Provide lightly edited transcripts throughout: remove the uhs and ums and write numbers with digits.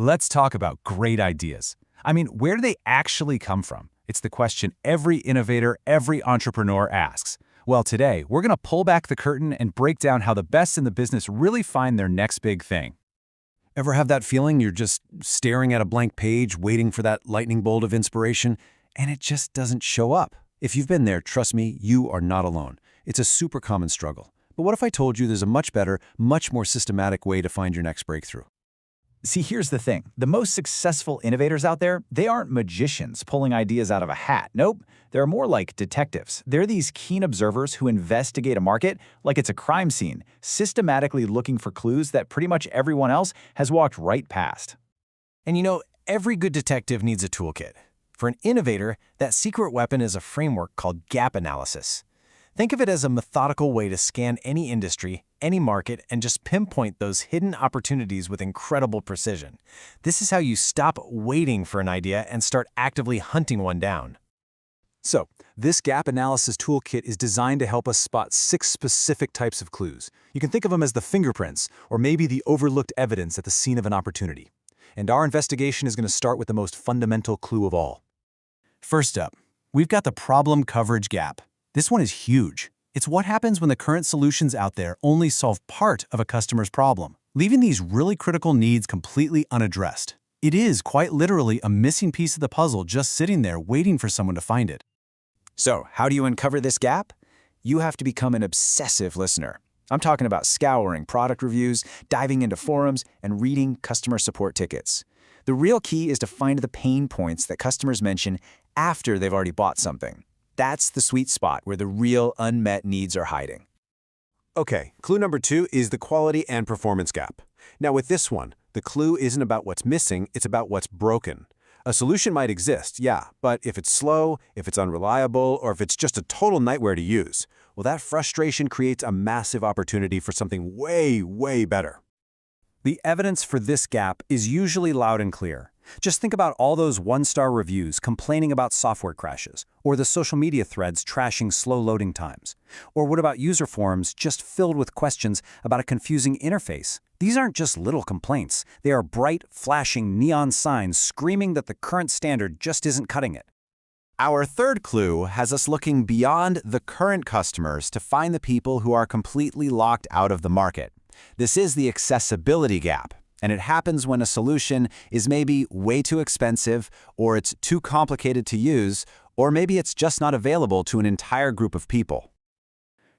Let's talk about great ideas. I mean, where do they actually come from? It's the question every innovator, every entrepreneur asks. Well, today, we're going to pull back the curtain and break down how the best in the business really find their next big thing. Ever have that feeling you're just staring at a blank page, waiting for that lightning bolt of inspiration, and it just doesn't show up? If you've been there, trust me, you are not alone. It's a super common struggle. But what if I told you there's a much better, much more systematic way to find your next breakthrough? See, here's the thing. The most successful innovators out there, they aren't magicians pulling ideas out of a hat. Nope. They're more like detectives. They're these keen observers who investigate a market like it's a crime scene, systematically looking for clues that pretty much everyone else has walked right past. And you know, every good detective needs a toolkit. For an innovator, that secret weapon is a framework called gap analysis. Think of it as a methodical way to scan any industry, any market, and just pinpoint those hidden opportunities with incredible precision. This is how you stop waiting for an idea and start actively hunting one down. So, this gap analysis toolkit is designed to help us spot 6 specific types of clues. You can think of them as the fingerprints, or maybe the overlooked evidence at the scene of an opportunity. And our investigation is going to start with the most fundamental clue of all. First up, we've got the problem coverage gap. This one is huge. It's what happens when the current solutions out there only solve part of a customer's problem, leaving these really critical needs completely unaddressed. It is quite literally a missing piece of the puzzle just sitting there waiting for someone to find it. So, how do you uncover this gap? You have to become an obsessive listener. I'm talking about scouring product reviews, diving into forums, and reading customer support tickets. The real key is to find the pain points that customers mention after they've already bought something. That's the sweet spot where the real unmet needs are hiding. Okay, clue number 2 is the quality and performance gap. Now with this one, the clue isn't about what's missing, it's about what's broken. A solution might exist, yeah, but if it's slow, if it's unreliable, or if it's just a total nightmare to use, well, that frustration creates a massive opportunity for something way, way better. The evidence for this gap is usually loud and clear. Just think about all those one-star reviews complaining about software crashes, or the social media threads trashing slow loading times. Or what about user forums just filled with questions about a confusing interface? These aren't just little complaints. They are bright, flashing neon signs screaming that the current standard just isn't cutting it. Our third clue has us looking beyond the current customers to find the people who are completely locked out of the market. This is the accessibility gap. And it happens when a solution is maybe way too expensive, or it's too complicated to use, or maybe it's just not available to an entire group of people.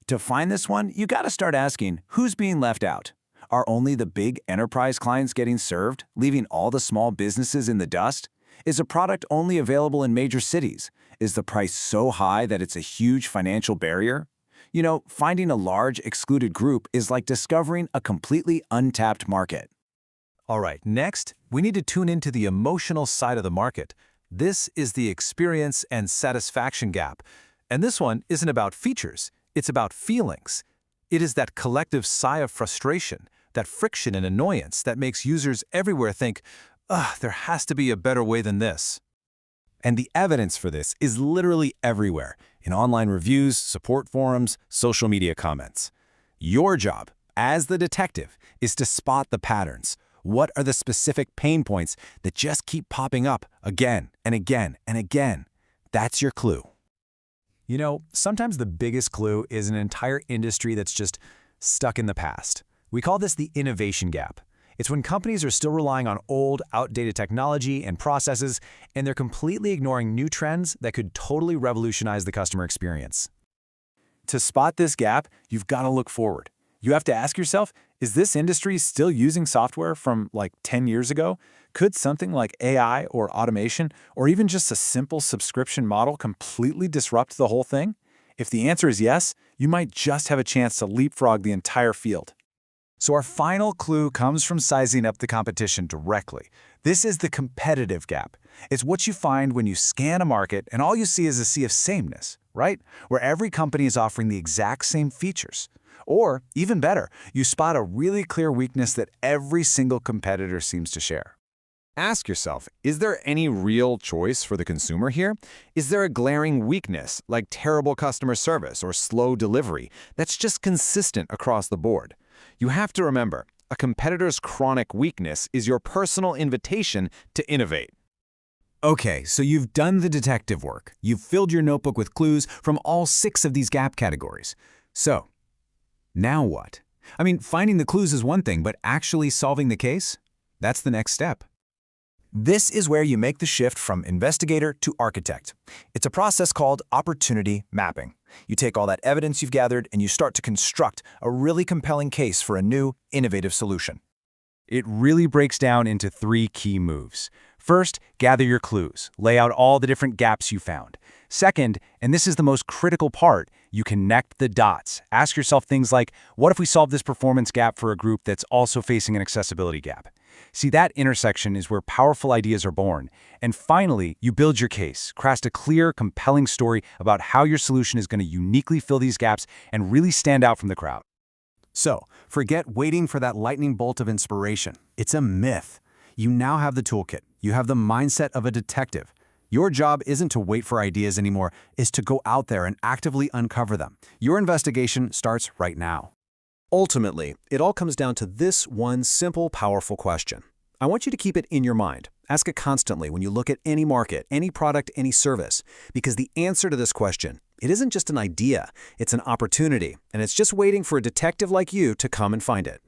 To find this one, you got to start asking, who's being left out? Are only the big enterprise clients getting served, leaving all the small businesses in the dust? Is a product only available in major cities? Is the price so high that it's a huge financial barrier? You know, finding a large excluded group is like discovering a completely untapped market. All right, next, we need to tune into the emotional side of the market. This is the experience and satisfaction gap. And this one isn't about features, it's about feelings. It is that collective sigh of frustration, that friction and annoyance that makes users everywhere think, there has to be a better way than this. And the evidence for this is literally everywhere, in online reviews, support forums, social media comments. Your job, as the detective, is to spot the patterns. What are the specific pain points that just keep popping up again and again and again? That's your clue. You know, sometimes the biggest clue is an entire industry that's just stuck in the past. We call this the innovation gap. It's when companies are still relying on old, outdated technology and processes, and they're completely ignoring new trends that could totally revolutionize the customer experience. To spot this gap, you've got to look forward. You have to ask yourself, is this industry still using software from like 10 years ago? Could something like AI or automation, or even just a simple subscription model completely disrupt the whole thing? If the answer is yes, you might just have a chance to leapfrog the entire field. So our final clue comes from sizing up the competition directly. This is the competitive gap. It's what you find when you scan a market and all you see is a sea of sameness, right? Where every company is offering the exact same features. Or, even better, you spot a really clear weakness that every single competitor seems to share. Ask yourself, is there any real choice for the consumer here? Is there a glaring weakness, like terrible customer service or slow delivery, that's just consistent across the board? You have to remember, a competitor's chronic weakness is your personal invitation to innovate. Okay, so you've done the detective work. You've filled your notebook with clues from all 6 of these gap categories. So, now what? I mean, finding the clues is one thing, but actually solving the case? That's the next step. This is where you make the shift from investigator to architect. It's a process called opportunity mapping. You take all that evidence you've gathered and you start to construct a really compelling case for a new, innovative solution. It really breaks down into 3 key moves. First, gather your clues. Lay out all the different gaps you found. Second, and this is the most critical part, you connect the dots. Ask yourself things like, what if we solve this performance gap for a group that's also facing an accessibility gap? See, that intersection is where powerful ideas are born. And finally, you build your case. Craft a clear, compelling story about how your solution is going to uniquely fill these gaps and really stand out from the crowd. So, forget waiting for that lightning bolt of inspiration. It's a myth. You now have the toolkit. You have the mindset of a detective. Your job isn't to wait for ideas anymore, it's to go out there and actively uncover them. Your investigation starts right now. Ultimately, it all comes down to this one simple, powerful question. I want you to keep it in your mind. Ask it constantly when you look at any market, any product, any service, because the answer to this question, it isn't just an idea, it's an opportunity, and it's just waiting for a detective like you to come and find it.